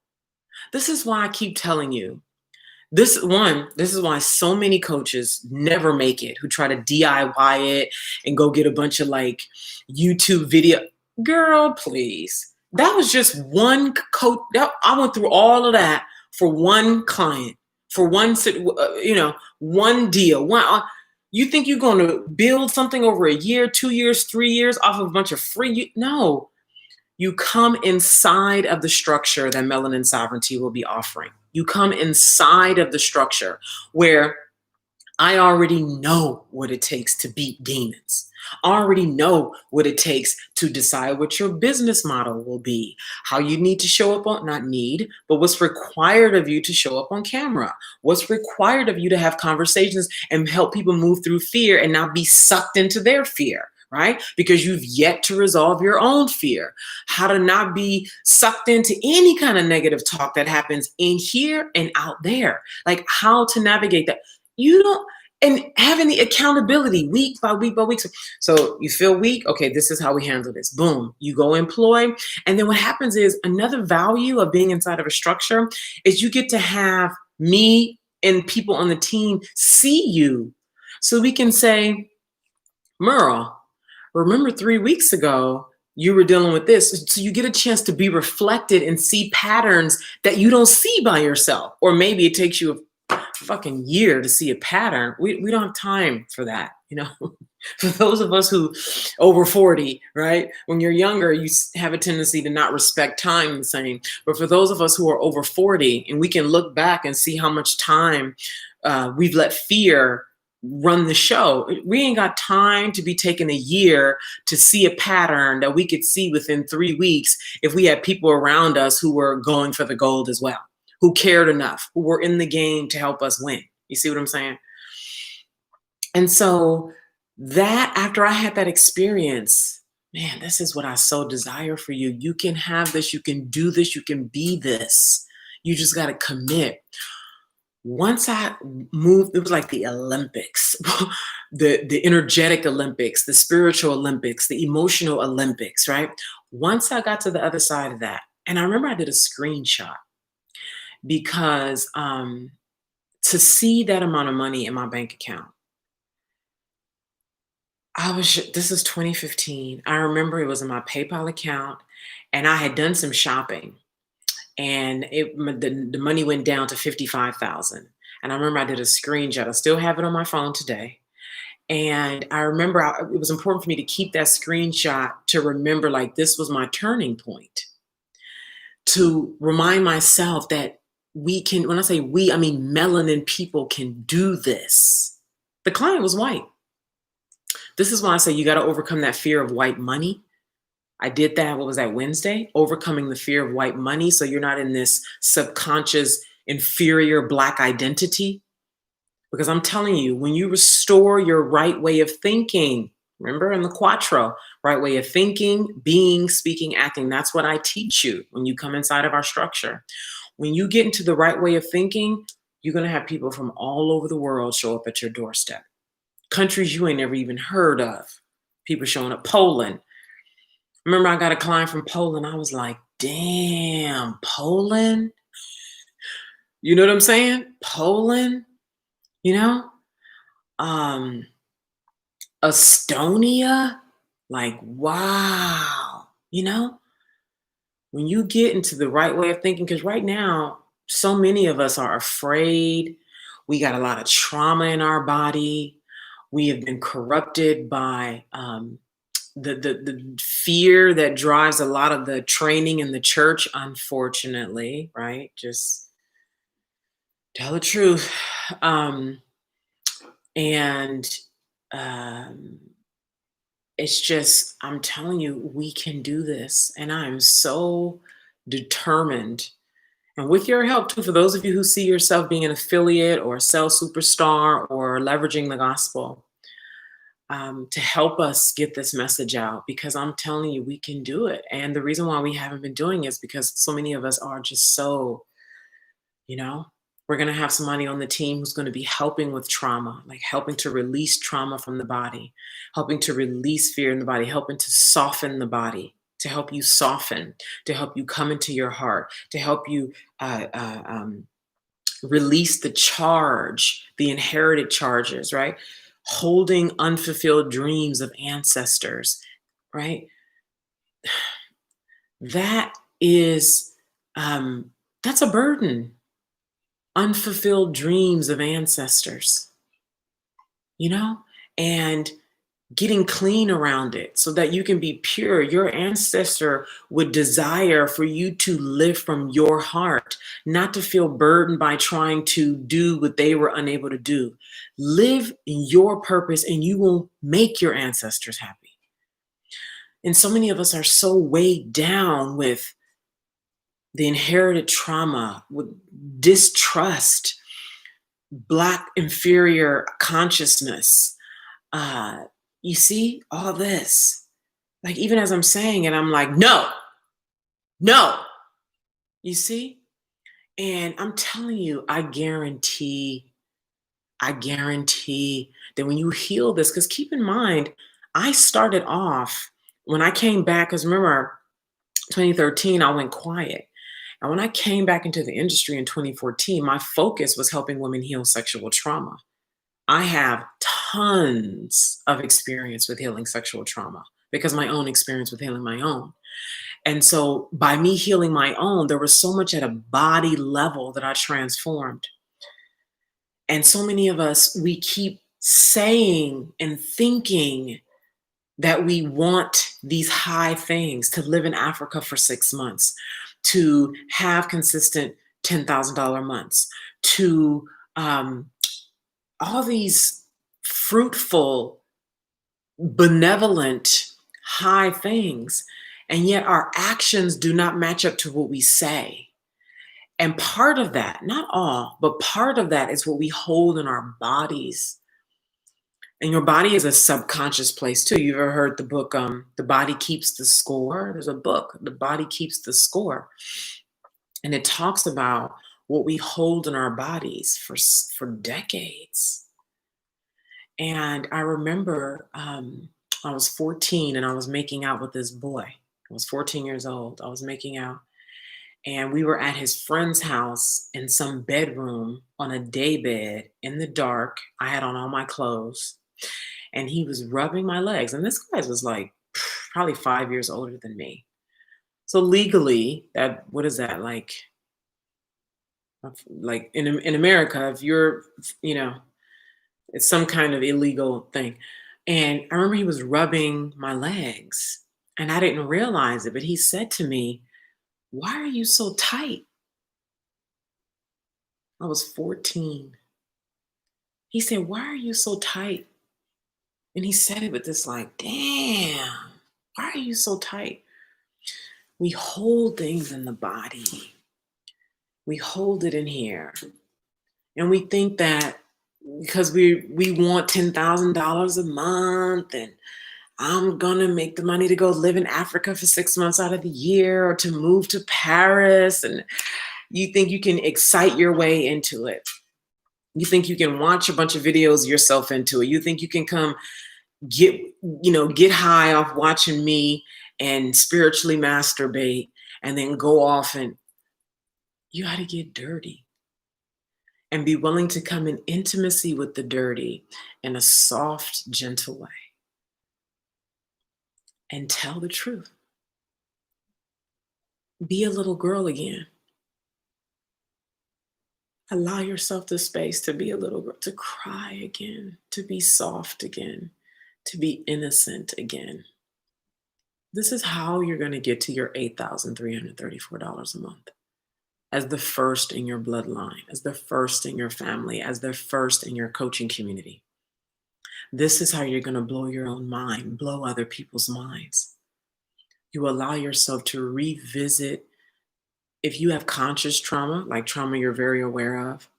This is why I keep telling you. This is why so many coaches never make it, who try to DIY it and go get a bunch of like YouTube video. Girl, please. That was just one coach. I went through all of that for one client, for one deal. You think you're going to build something over a year, 2 years, 3 years off of a bunch of free? No. You come inside of the structure that Melanin Sovereignty will be offering. You come inside of the structure where I already know what it takes to beat demons. I already know what it takes to decide what your business model will be, how you need to show up on, not need, but what's required of you to show up on camera, what's required of you to have conversations and help people move through fear and not be sucked into their fear. Right? Because you've yet to resolve your own fear. How to not be sucked into any kind of negative talk that happens in here and out there. Like how to navigate that. And having the accountability week by week by week. So you feel weak? Okay, this is how we handle this. Boom. You go employ. And then what happens is another value of being inside of a structure is you get to have me and people on the team see you. So we can say, Merle, remember 3 weeks ago, you were dealing with this. So you get a chance to be reflected and see patterns that you don't see by yourself. Or maybe it takes you a fucking year to see a pattern. We don't have time for that, you know? For those of us who over 40, right? When you're younger, you have a tendency to not respect time the same. But for those of us who are over 40, and we can look back and see how much time we've let fear run the show. We ain't got time to be taking a year to see a pattern that we could see within 3 weeks if we had people around us who were going for the gold as well, who cared enough, who were in the game to help us win. You see what I'm saying? And so that after I had that experience, man, this is what I so desire for you. You can have this, you can do this, you can be this. You just got to commit. Once I moved, it was like the Olympics, the energetic Olympics, the spiritual Olympics, the emotional Olympics, right? Once I got to the other side of that, and I remember I did a screenshot because to see that amount of money in my bank account, this is 2015. I remember it was in my PayPal account and I had done some shopping and the money went down to 55,000. And I remember I did a screenshot. I still have it on my phone today. And I remember it was important for me to keep that screenshot to remember like this was my turning point, to remind myself that we can, when I say we, I mean melanin people can do this. The client was white. This is why I say you got to overcome that fear of white money. I did that, what was that, Wednesday? Overcoming the fear of white money so you're not in this subconscious inferior Black identity. Because I'm telling you, when you restore your right way of thinking, remember in the Quadruple, right way of thinking, being, speaking, acting, that's what I teach you when you come inside of our structure. When you get into the right way of thinking, you're going to have people from all over the world show up at your doorstep. Countries you ain't never even heard of. People showing up. Poland. Remember, I got a client from Poland. I was like, damn, Poland? You know what I'm saying? Poland, you know? Estonia, like, wow, you know? When you get into the right way of thinking, because right now, so many of us are afraid. We got a lot of trauma in our body. We have been corrupted by the fear that drives a lot of the training in the church, unfortunately, right? Just tell the truth. And it's just, I'm telling you, we can do this. And I'm so determined. And with your help, too, for those of you who see yourself being an affiliate or a sales superstar or leveraging the gospel, to help us get this message out, because I'm telling you, we can do it. And the reason why we haven't been doing it is because so many of us are just so, you know, we're going to have somebody on the team who's going to be helping with trauma, like helping to release trauma from the body, helping to release fear in the body, helping to soften the body, to help you soften, to help you come into your heart, to help you release the charge, the inherited charges, right? Holding unfulfilled dreams of ancestors, right? That is, that's a burden. Unfulfilled dreams of ancestors, you know, and getting clean around it so that you can be pure. Your ancestor would desire for you to live from your heart, not to feel burdened by trying to do what they were unable to do. Live in your purpose and you will make your ancestors happy. And so many of us are so weighed down with the inherited trauma, with distrust, Black inferior consciousness. You see all this, like, even as I'm saying it, I'm like, no, you see? And I'm telling you, I guarantee that when you heal this, because keep in mind, I started off when I came back, because remember, 2013, I went quiet. And when I came back into the industry in 2014, my focus was helping women heal sexual trauma. I have tons of experience with healing sexual trauma because my own experience with healing my own. And so by me healing my own, there was so much at a body level that I transformed. And so many of us, we keep saying and thinking that we want these high things, to live in Africa for 6 months, to have consistent $10,000 months, to all these fruitful, benevolent, high things. And yet our actions do not match up to what we say. And part of that, not all, but part of that is what we hold in our bodies. And your body is a subconscious place too. You ever heard the book, The Body Keeps the Score? There's a book, The Body Keeps the Score. And it talks about what we hold in our bodies for decades. And I remember I was 14 and I was making out with this boy. I was 14 years old. I was making out. And we were at his friend's house in some bedroom on a day bed in the dark. I had on all my clothes. And he was rubbing my legs. And this guy was like probably 5 years older than me. So legally, that what is that like? Like in America, if you're, it's some kind of illegal thing. And I remember he was rubbing my legs, and I didn't realize it. But he said to me, "Why are you so tight?" I was 14. He said, "Why are you so tight?" And he said it with this like, damn, why are you so tight? We hold things in the body. We hold it in here. And we think that because we want $10,000 a month and I'm gonna make the money to go live in Africa for 6 months out of the year or to move to Paris. And you think you can excite your way into it. You think you can watch a bunch of videos yourself into it. You think you can come get high off watching me and spiritually masturbate and then go off, and you got to get dirty and be willing to come in intimacy with the dirty in a soft, gentle way and tell the truth. Be a little girl again. Allow yourself the space to be a little girl, to cry again, to be soft again, to be innocent again. This is how you're going to get to your $8,334 a month as the first in your bloodline, as the first in your family, as the first in your coaching community. This is how you're going to blow your own mind, blow other people's minds. You allow yourself to revisit. If you have conscious trauma, like trauma you're very aware of,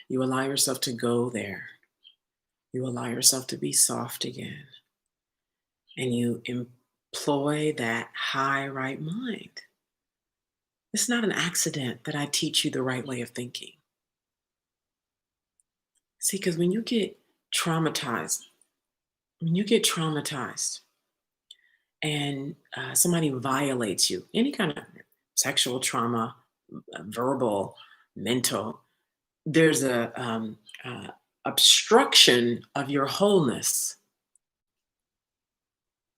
you allow yourself to go there. You allow yourself to be soft again. And you employ that high right mind. It's not an accident that I teach you the right way of thinking. See, because when you get traumatized, and somebody violates you, any kind of sexual trauma, verbal, mental, there's a obstruction of your wholeness.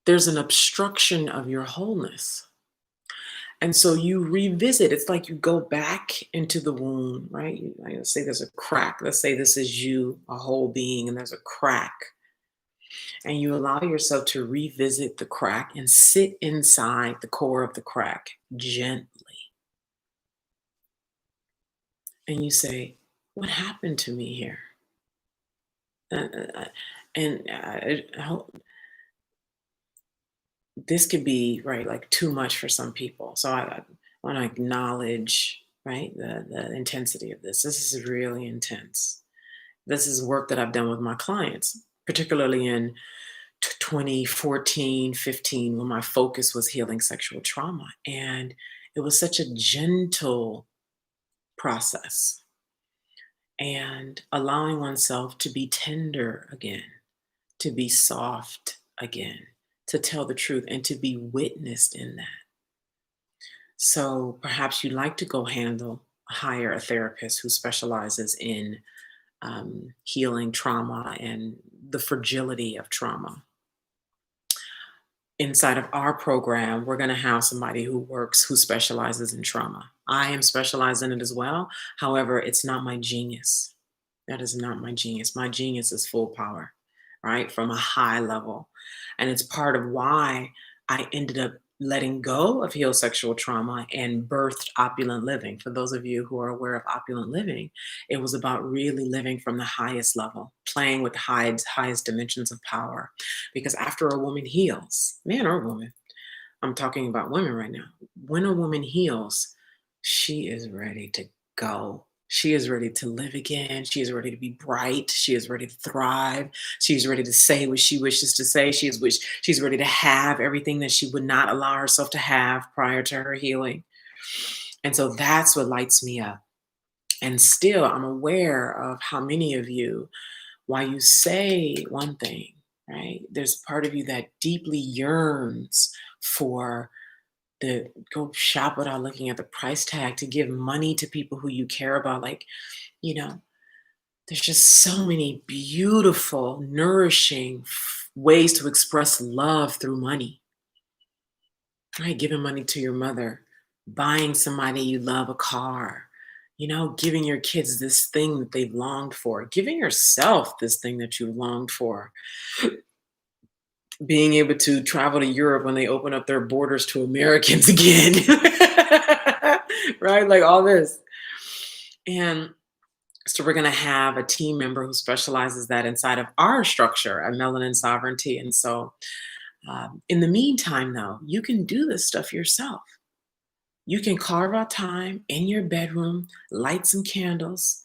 There's an obstruction of your wholeness. And so you revisit. It's like you go back into the womb, right? Let's say there's a crack. Let's say this is you, a whole being, and there's a crack. And you allow yourself to revisit the crack and sit inside the core of the crack gently. And you say, what happened to me here? I hope this could be right, like too much for some people. So I want to acknowledge, right, the intensity of this. This is really intense. This is work that I've done with my clients, particularly in 2014, 15, when my focus was healing sexual trauma. And it was such a gentle process and allowing oneself to be tender again, to be soft again, to tell the truth and to be witnessed in that. So perhaps you'd like to go hire a therapist who specializes in healing trauma and the fragility of trauma. Inside of our program, we're going to have somebody who specializes in trauma. I am specialized in it as well. However, it's not my genius. That is not my genius. My genius is full power, right? From a high level. And it's part of why I ended up letting go of heal sexual trauma and birthed opulent living. For those of you who are aware of opulent living, it was about really living from the highest level, playing with the highest dimensions of power. Because after a woman heals, man or woman, I'm talking about women right now. When a woman heals, she is ready to go. She is ready to live again. She is ready to be bright. She is ready to thrive. She's ready to say what she wishes to say. She's ready to have everything that she would not allow herself to have prior to her healing. And so that's what lights me up. And still, I'm aware of how many of you, while you say one thing, right, there's a part of you that deeply yearns for to go shop without looking at the price tag, to give money to people who you care about. Like, you know, there's just so many beautiful, nourishing ways to express love through money, right? Giving money to your mother, buying somebody you love a car, giving your kids this thing that they've longed for, giving yourself this thing that you longed for, being able to travel to Europe when they open up their borders to Americans again, right? Like all this. And so we're going to have a team member who specializes that inside of our structure at Melanin Sovereignty. And so in the meantime, though, you can do this stuff yourself. You can carve out time in your bedroom, light some candles,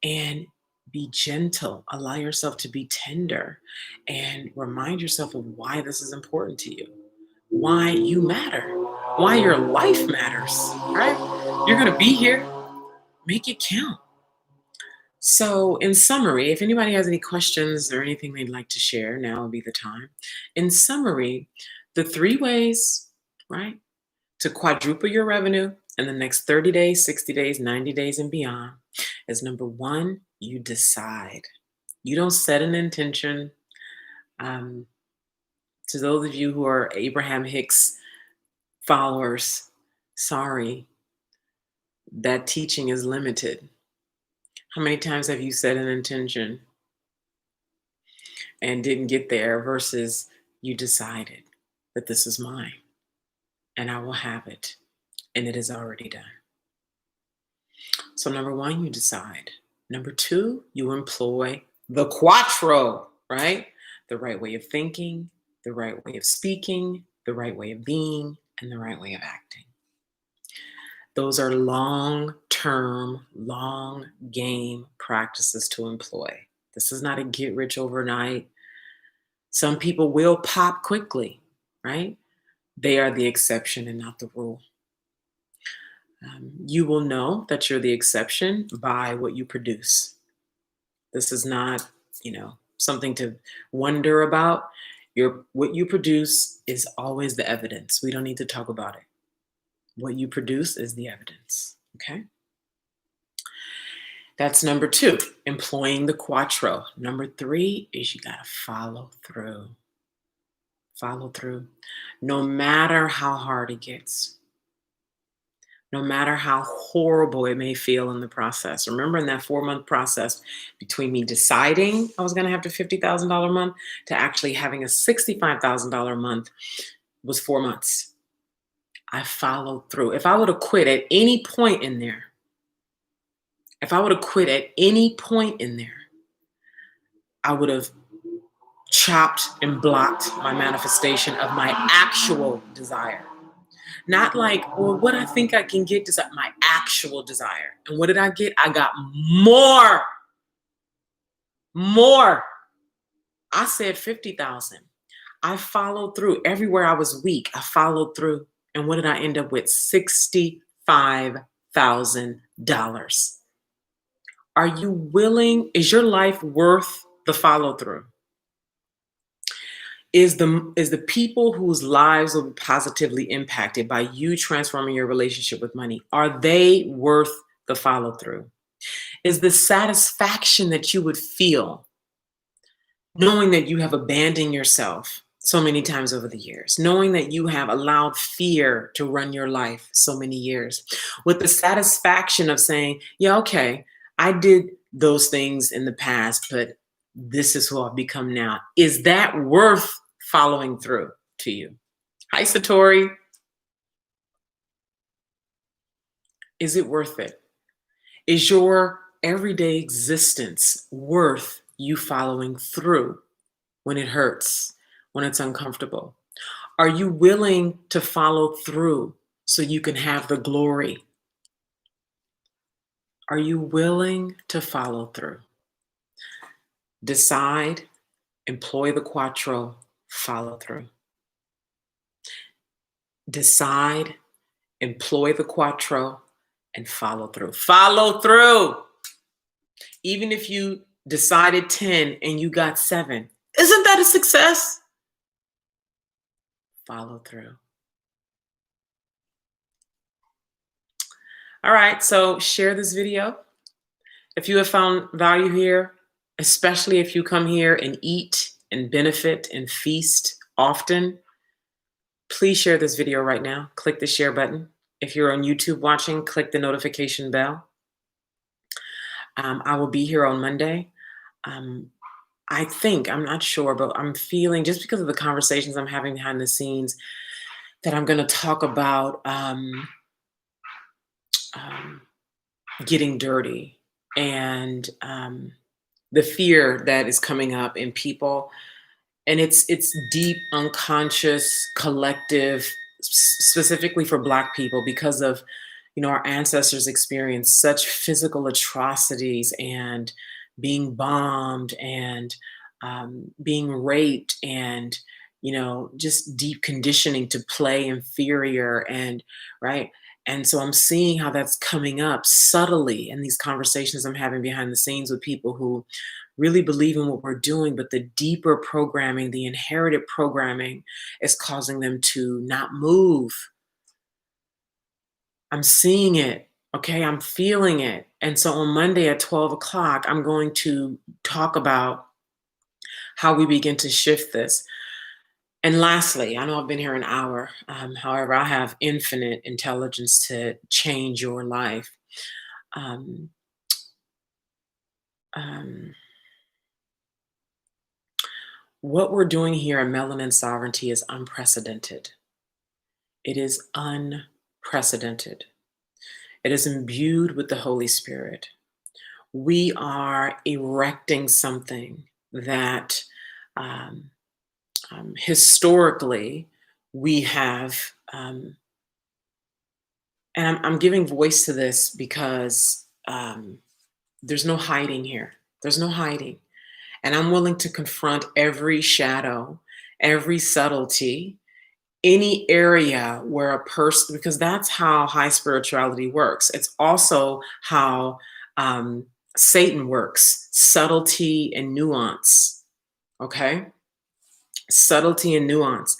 and be gentle. Allow yourself to be tender and remind yourself of why this is important to you, why you matter, why your life matters, right? You're going to be here, make it count. So, in summary, if anybody has any questions or anything they'd like to share, now would be the time. In summary, the 3 ways, right, to quadruple your revenue in the next 30 days, 60 days, 90 days, and beyond is number 1, you decide. You don't set an intention. To those of you who are Abraham Hicks followers, sorry, that teaching is limited. How many times have you set an intention and didn't get there versus you decided that this is mine and I will have it and it is already done? So number 1, you decide. Number 2, you employ the quattro, right? The right way of thinking, the right way of speaking, the right way of being, and the right way of acting. Those are long-term, long game practices to employ. This is not a get rich overnight. Some people will pop quickly, right? They are the exception and not the rule. You will know that you're the exception by what you produce. This is not, something to wonder about. What you produce is always the evidence. We don't need to talk about it. What you produce is the evidence, okay? That's number 2, employing the quattro. Number 3 is you gotta follow through. Follow through. No matter how hard it gets, no matter how horrible it may feel in the process. Remember, in that 4-month process between me deciding I was gonna have a $50,000 a month to actually having a $65,000 a month was 4 months. I followed through. If I would have quit at any point in there, I would have chopped and blocked my manifestation of my actual desire. Not like, well, what I think I can get, my actual desire. And what did I get? I got more. More. I said 50,000. I followed through. Everywhere I was weak, I followed through. And what did I end up with? $65,000. Are you willing? Is your life worth the follow through? Is the people whose lives will be positively impacted by you transforming your relationship with money, are they worth the follow through? is the satisfaction that you would feel knowing that you have abandoned yourself so many times over the years, knowing that you have allowed fear to run your life so many years, with the satisfaction of saying, yeah, okay, I did those things in the past, but this is who I've become now. Is that worth following through to you? Hi, Satori. Is it worth it? Is your everyday existence worth you following through when it hurts, when it's uncomfortable? Are you willing to follow through so you can have the glory? Are you willing to follow through? Decide, employ the quattro, follow through. Decide, employ the quattro, and follow through. Follow through. Even if you decided 10 and you got 7, isn't that a success? Follow through. All right, so share this video. If you have found value here, especially if you come here and eat and benefit and feast often, please share this video right now. Click the share button. If you're on YouTube watching, click the notification bell. I will be here on Monday. I think, I'm not sure, but I'm feeling, just because of the conversations I'm having behind the scenes, that I'm going to talk about getting dirty and the fear that is coming up in people. And it's deep, unconscious, collective, specifically for Black people, because of, our ancestors experienced such physical atrocities and being bombed and being raped and, just deep conditioning to play inferior and right. And so I'm seeing how that's coming up subtly in these conversations I'm having behind the scenes with people who really believe in what we're doing, but the deeper programming, the inherited programming, is causing them to not move. I'm seeing it. Okay, I'm feeling it. And so on Monday at 12 o'clock, I'm going to talk about how we begin to shift this. And lastly, I know I've been here an hour. However, I have infinite intelligence to change your life. Um, what we're doing here at Melanin Sovereignty is unprecedented. It is unprecedented. It is imbued with the Holy Spirit. We are erecting something that historically we have, and I'm giving voice to this because there's no hiding here. There's no hiding. And I'm willing to confront every shadow, every subtlety, any area where a person, because that's how high spirituality works. It's also how Satan works, subtlety and nuance. Okay? Subtlety and nuance.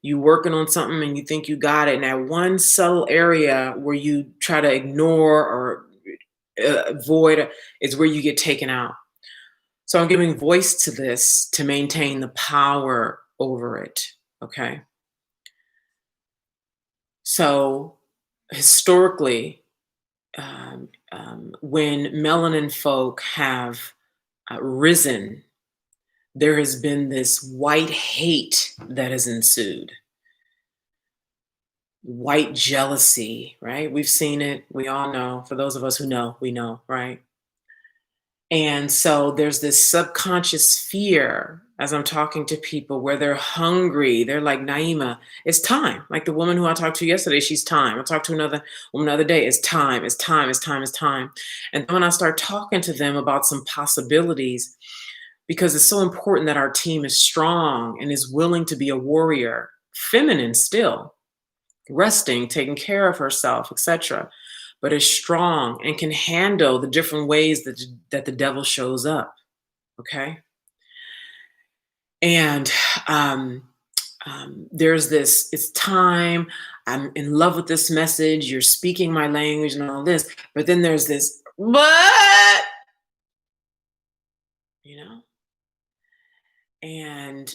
You working on something and you think you got it, and that one subtle area where you try to ignore or avoid is where you get taken out. So I'm giving voice to this to maintain the power over it. Okay. So historically, when melanin folk have risen, there has been this white hate that has ensued. White jealousy, right? We've seen it. We all know. For those of us who know, we know, right? And so there's this subconscious fear as I'm talking to people where they're hungry. They're like, Naima, it's time. Like the woman who I talked to yesterday, she's time. I talked to another woman the other day, it's time, it's time, it's time, it's time. And then when I start talking to them about some possibilities, because it's so important that our team is strong and is willing to be a warrior, feminine still, resting, taking care of herself, etc., but is strong and can handle the different ways that the devil shows up. Okay. And there's this, it's time. I'm in love with this message. You're speaking my language and all this. But then there's this But, you know, and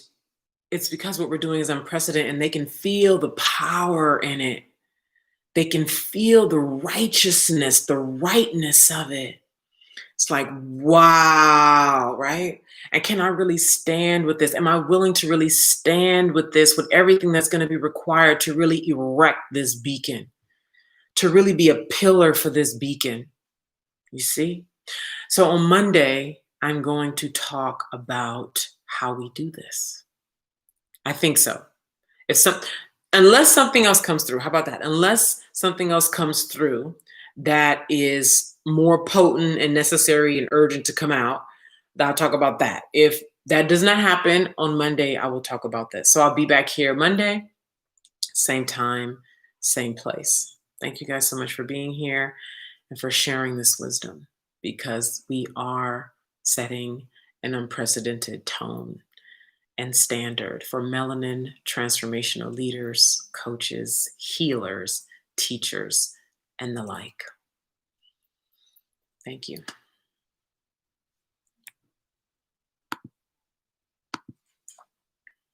it's because what we're doing is unprecedented and they can feel the power in it. They can feel the righteousness, the rightness of it. It's like, wow, right? And can I really stand with this? Am I willing to really stand with this, with everything that's going to be required to really erect this beacon, to really be a pillar for this beacon? You see? So on Monday, I'm going to talk about how we do this. I think so. If some, unless something else comes through, how about that? Unless something else comes through that is more potent and necessary and urgent to come out, I'll talk about that. If that does not happen on Monday, I will talk about this. So I'll be back here Monday, same time, same place. Thank you guys so much for being here and for sharing this wisdom, because we are setting an unprecedented tone and standard for melanin transformational leaders, coaches, healers, teachers, and the like. Thank you.